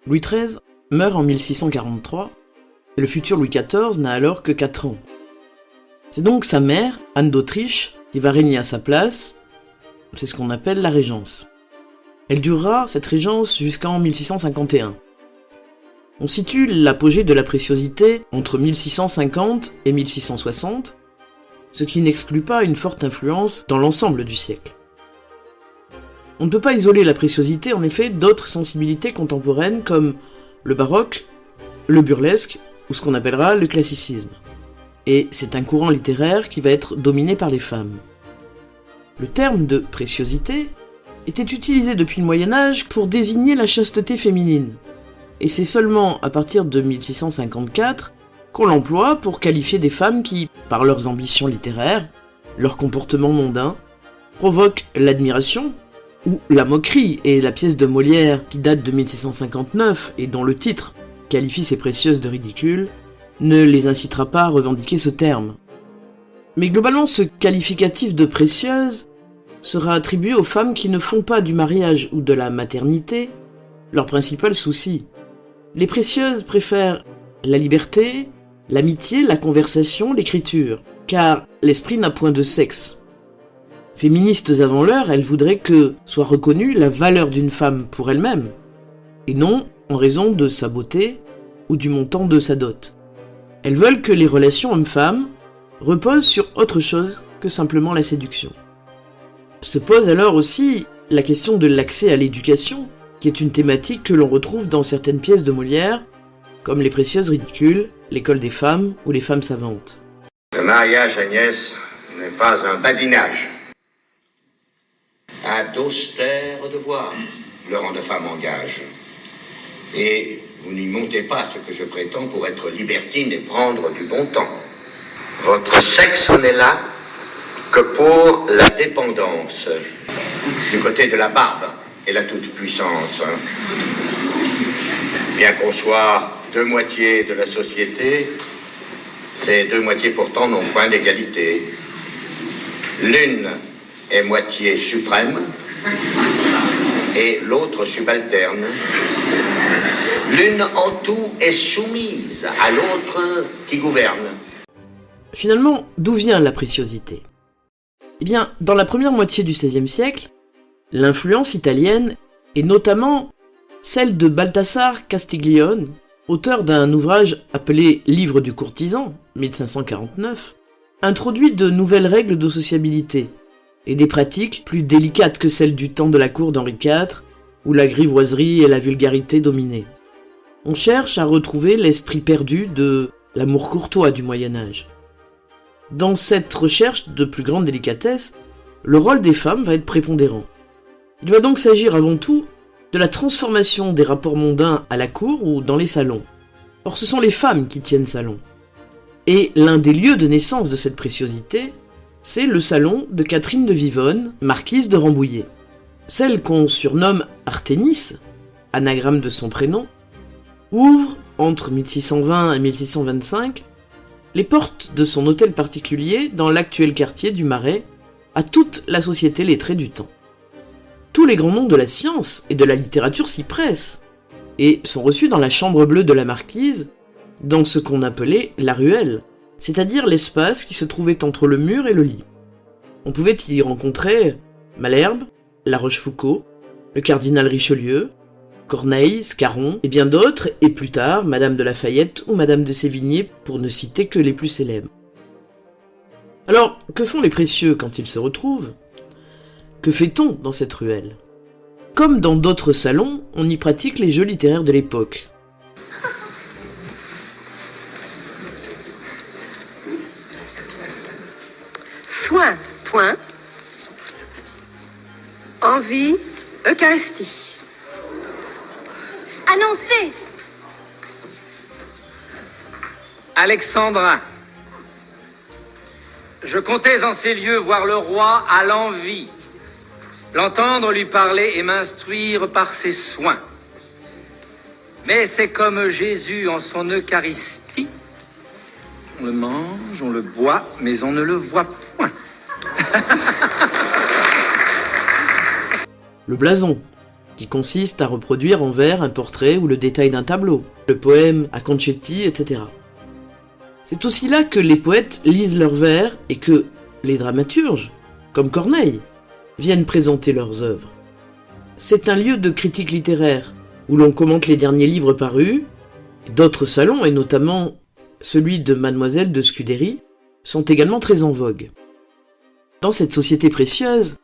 Louis XIII meurt en 1643, et le futur Louis XIV n'a alors que 4 ans. C'est donc sa mère, Anne d'Autriche, qui va régner à sa place. C'est ce qu'on appelle la régence. Elle durera, cette régence, jusqu'en 1651. On situe l'apogée de la préciosité entre 1650 et 1660, ce qui n'exclut pas une forte influence dans l'ensemble du siècle. On ne peut pas isoler la préciosité, en effet, d'autres sensibilités contemporaines comme le baroque, le burlesque ou ce qu'on appellera le classicisme. Et c'est un courant littéraire qui va être dominé par les femmes. Le terme de préciosité était utilisé depuis le Moyen-Âge pour désigner la chasteté féminine. Et c'est seulement à partir de 1654 qu'on l'emploie pour qualifier des femmes qui, par leurs ambitions littéraires, leur comportement mondain, provoquent l'admiration ou la moquerie, et la pièce de Molière qui date de 1659 et dont le titre qualifie ces précieuses de ridicule, ne les incitera pas à revendiquer ce terme. Mais globalement, ce qualificatif de précieuse sera attribué aux femmes qui ne font pas du mariage ou de la maternité leur principal souci. Les précieuses préfèrent la liberté, l'amitié, la conversation, l'écriture, car l'esprit n'a point de sexe. Féministes avant l'heure, elles voudraient que soit reconnue la valeur d'une femme pour elle-même, et non en raison de sa beauté ou du montant de sa dot. Elles veulent que les relations hommes-femmes reposent sur autre chose que simplement la séduction. Se pose alors aussi la question de l'accès à l'éducation, qui est une thématique que l'on retrouve dans certaines pièces de Molière, comme Les Précieuses ridicules, L'école des femmes ou Les femmes savantes. Le mariage, Agnès, n'est pas un badinage. À d'austères devoirs, le rang de femme engage. Et vous n'y montez pas ce que je prétends pour être libertine et prendre du bon temps. Votre sexe n'est là que pour la dépendance, du côté de la barbe et la toute-puissance. Bien qu'on soit deux moitiés de la société, ces deux moitiés pourtant n'ont point d'égalité. L'une est moitié suprême et l'autre subalterne. L'une en tout est soumise à l'autre qui gouverne. Finalement, d'où vient la préciosité ? Eh bien, dans la première moitié du XVIe siècle, l'influence italienne, et notamment celle de Balthasar Castiglione, auteur d'un ouvrage appelé Livre du courtisan, 1549, introduit de nouvelles règles de sociabilité, et des pratiques plus délicates que celles du temps de la cour d'Henri IV, où la grivoiserie et la vulgarité dominaient. On cherche à retrouver l'esprit perdu de l'amour courtois du Moyen-Âge. Dans cette recherche de plus grande délicatesse, le rôle des femmes va être prépondérant. Il va donc s'agir avant tout de la transformation des rapports mondains à la cour ou dans les salons. Or, ce sont les femmes qui tiennent salon. Et l'un des lieux de naissance de cette préciosité, c'est le salon de Catherine de Vivonne, marquise de Rambouillet. Celle qu'on surnomme Arténis, anagramme de son prénom, ouvre, entre 1620 et 1625, les portes de son hôtel particulier dans l'actuel quartier du Marais à toute la société lettrée du temps. Tous les grands noms de la science et de la littérature s'y pressent et sont reçus dans la chambre bleue de la marquise, dans ce qu'on appelait la ruelle, c'est-à-dire l'espace qui se trouvait entre le mur et le lit. On pouvait y rencontrer Malherbe, La Rochefoucauld, le cardinal Richelieu, Corneille, Scarron et bien d'autres, et plus tard Madame de Lafayette ou Madame de Sévigné, pour ne citer que les plus célèbres. Alors, que font les précieux quand ils se retrouvent ? Que fait-on dans cette ruelle ? Comme dans d'autres salons, on y pratique les jeux littéraires de l'époque. Soin, point. Envie, Eucharistie. Annoncez. Alexandrin, je comptais en ces lieux voir le roi à l'envi, l'entendre lui parler et m'instruire par ses soins. Mais c'est comme Jésus en son Eucharistie. On le mange, on le boit, mais on ne le voit point. Le blason. qui consiste à reproduire en vers un portrait ou le détail d'un tableau, le poème à Concetti, etc. C'est aussi là que les poètes lisent leurs vers et que les dramaturges, comme Corneille, viennent présenter leurs œuvres. C'est un lieu de critique littéraire, où l'on commente les derniers livres parus. D'autres salons, et notamment celui de Mademoiselle de Scudéry, sont également très en vogue. Dans cette société précieuse,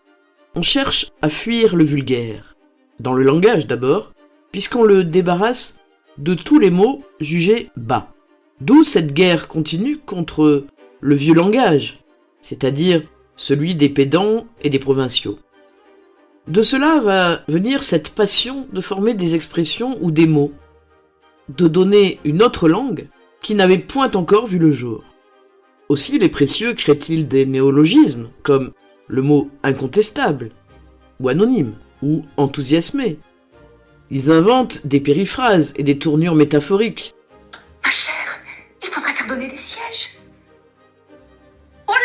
on cherche à fuir le vulgaire, dans le langage d'abord, puisqu'on le débarrasse de tous les mots jugés bas. D'où cette guerre continue contre le vieux langage, c'est-à-dire celui des pédants et des provinciaux. De cela va venir cette passion de former des expressions ou des mots, de donner une autre langue qui n'avait point encore vu le jour. Aussi les précieux créent-ils des néologismes, comme le mot incontestable, ou anonyme, ou enthousiasmé. Ils inventent des périphrases et des tournures métaphoriques. Ma chère, il faudrait faire donner des sièges. Hola!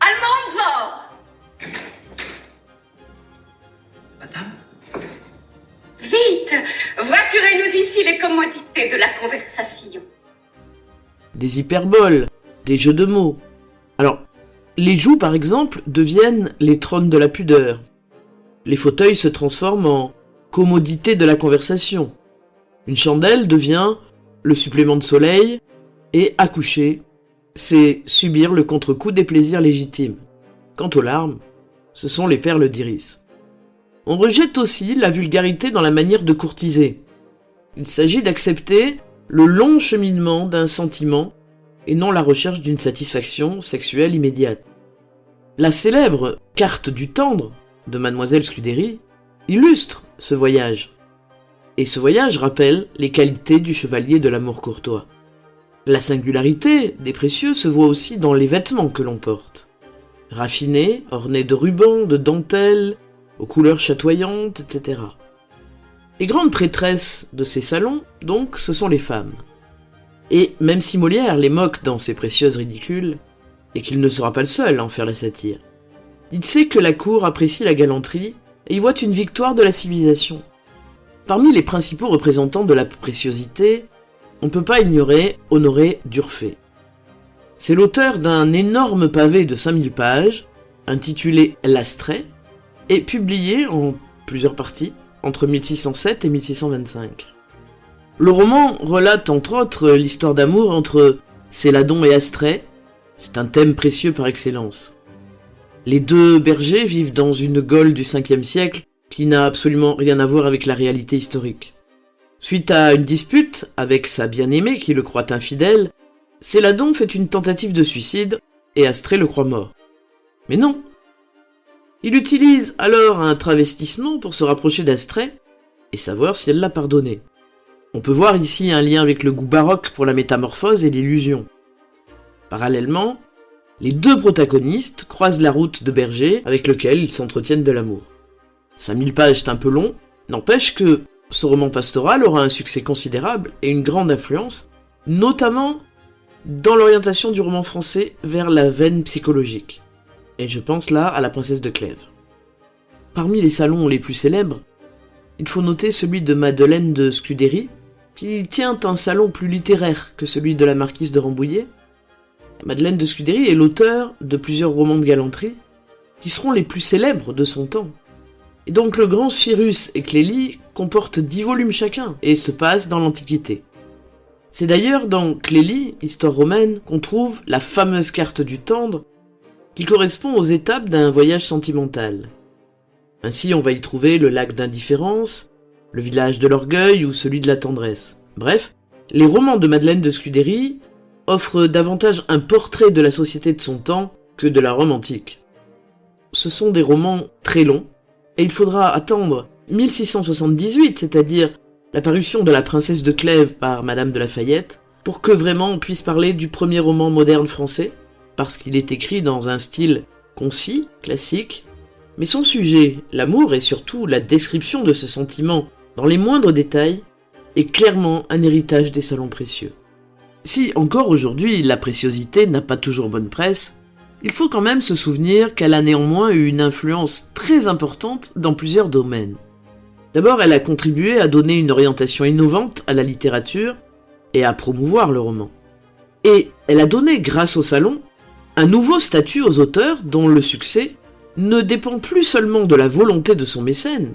Almanzor! Madame? Vite! Voiturez-nous ici les commodités de la conversation. Des hyperboles, des jeux de mots. Alors, les joues par exemple deviennent les trônes de la pudeur. Les fauteuils se transforment en commodité de la conversation. Une chandelle devient le supplément de soleil et accoucher, c'est subir le contre-coup des plaisirs légitimes. Quant aux larmes, ce sont les perles d'iris. On rejette aussi la vulgarité dans la manière de courtiser. Il s'agit d'accepter le long cheminement d'un sentiment et non la recherche d'une satisfaction sexuelle immédiate. La célèbre carte du tendre de Mademoiselle Scudéry illustre ce voyage. Et ce voyage rappelle les qualités du chevalier de l'amour courtois. La singularité des précieux se voit aussi dans les vêtements que l'on porte. Raffinés, ornés de rubans, de dentelles, aux couleurs chatoyantes, etc. Les grandes prêtresses de ces salons, donc, ce sont les femmes. Et même si Molière les moque dans ses précieuses ridicules, et qu'il ne sera pas le seul à en faire la satire, il sait que la cour apprécie la galanterie et y voit une victoire de la civilisation. Parmi les principaux représentants de la préciosité, on ne peut pas ignorer Honoré d'Urfé. C'est l'auteur d'un énorme pavé de 5000 pages, intitulé L'Astrait, et publié en plusieurs parties entre 1607 et 1625. Le roman relate entre autres l'histoire d'amour entre Céladon et Astray. C'est un thème précieux par excellence. Les deux bergers vivent dans une Gaule du 5e siècle qui n'a absolument rien à voir avec la réalité historique. Suite à une dispute avec sa bien-aimée qui le croit infidèle, Céladon fait une tentative de suicide et Astray le croit mort. Mais non. Il utilise alors un travestissement pour se rapprocher d'Astray et savoir si elle l'a pardonné. On peut voir ici un lien avec le goût baroque pour la métamorphose et l'illusion. Parallèlement, les deux protagonistes croisent la route de Berger avec lequel ils s'entretiennent de l'amour. 5000 pages, c'est un peu long, n'empêche que ce roman pastoral aura un succès considérable et une grande influence, notamment dans l'orientation du roman français vers la veine psychologique. Et je pense là à La Princesse de Clèves. Parmi les salons les plus célèbres, il faut noter celui de Madeleine de Scudéry, qui tient un salon plus littéraire que celui de la marquise de Rambouillet. Madeleine de Scudéry est l'auteur de plusieurs romans de galanterie, qui seront les plus célèbres de son temps. Et donc le Grand Cyrus et Clélie comportent 10 volumes chacun, et se passent dans l'Antiquité. C'est d'ailleurs dans Clélie, histoire romaine, qu'on trouve la fameuse carte du tendre, qui correspond aux étapes d'un voyage sentimental. Ainsi, on va y trouver le lac d'indifférence, le village de l'orgueil ou celui de la tendresse. Bref, les romans de Madeleine de Scudéry offrent davantage un portrait de la société de son temps que de la Rome antique. Ce sont des romans très longs, et il faudra attendre 1678, c'est-à-dire la parution de La Princesse de Clèves par Madame de Lafayette, pour que vraiment on puisse parler du premier roman moderne français, parce qu'il est écrit dans un style concis, classique, mais son sujet, l'amour et surtout la description de ce sentiment dans les moindres détails, est clairement un héritage des salons précieux. Si encore aujourd'hui la préciosité n'a pas toujours bonne presse, il faut quand même se souvenir qu'elle a néanmoins eu une influence très très importante dans plusieurs domaines. D'abord, elle a contribué à donner une orientation innovante à la littérature et à promouvoir le roman. Et elle a donné, grâce au Salon, un nouveau statut aux auteurs dont le succès ne dépend plus seulement de la volonté de son mécène,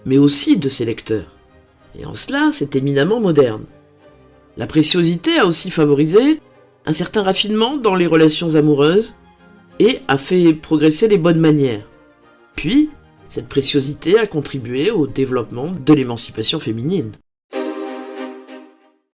mais aussi de ses lecteurs. Et en cela, c'est éminemment moderne. La préciosité a aussi favorisé un certain raffinement dans les relations amoureuses et a fait progresser les bonnes manières. Puis, cette préciosité a contribué au développement de l'émancipation féminine.